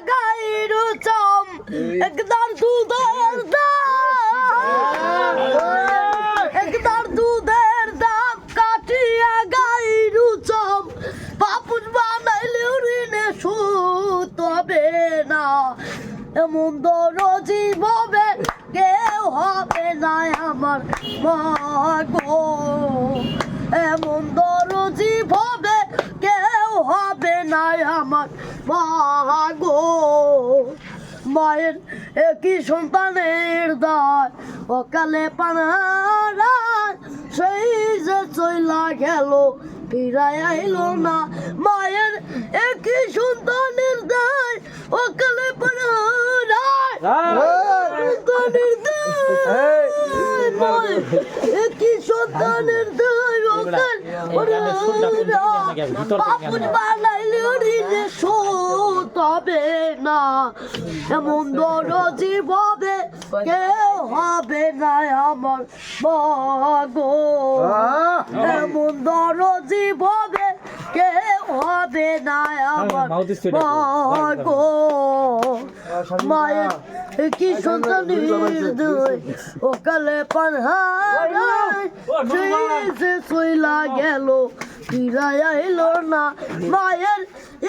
গাইর চাম একদার দুধের দাম একদার দুধের দাম কাটিয়া গাইর চাম পাপুস বানাইলে ঋণে সুদ হবে না এমন দরজি ভবে কেউ হবে না আমার মা গো এমন দরজি ভবে কেউ হবে না আমার মা গো মায়ের একই সন্তানের দায় অকালে পানারা সেই যে চইলা গেল ফিরাই আইলো না মায়ের একই সন্তানের দায় অকালে পানারা সন্তানের দায় একই সন্তানের দায় বাপুর বানাইলে ঋণে শোধ হবে না এমন দরজি ভবে কেউ হবে না আমার মা গো এমন দরজি ভবে কেউ হবে না আমার মা গো মায়ের কি সন্তানের দুই ওকালে পানহারায় যে চইলা গেল ফিরাই আইলো না মায়ের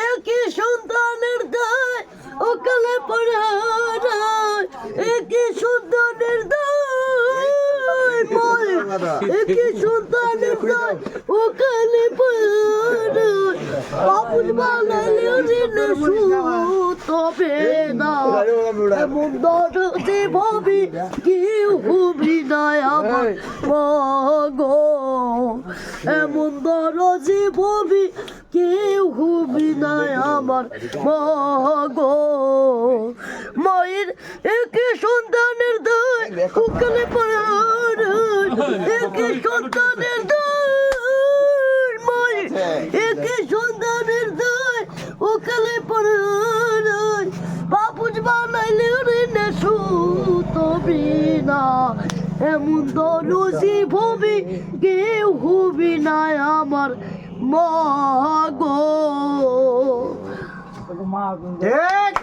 একই সন্তানের দায় ওকালে পানহারায় একই সন্তানের দায় মায়ের একই সন্তানের দায় ওকালে পানহারায় বাপুর বানাইলে ঋণে সুদ হবে না এমন দরজি ভবি কেউ হবি না আমার মা গো এমন দরজি ভবি কেউ হবি না আমার মা গো মায়ের একই সন্তানের দায় ওখানে পড়ার একই সন্তানের দায় মায়ের একই সন্তানের দায় ওখানে পড়ার বাপুস বানাইলে ঋণে সুদ হবে না এমন দরজি ভবি কেউ হবি না আমার মা গো ঠিক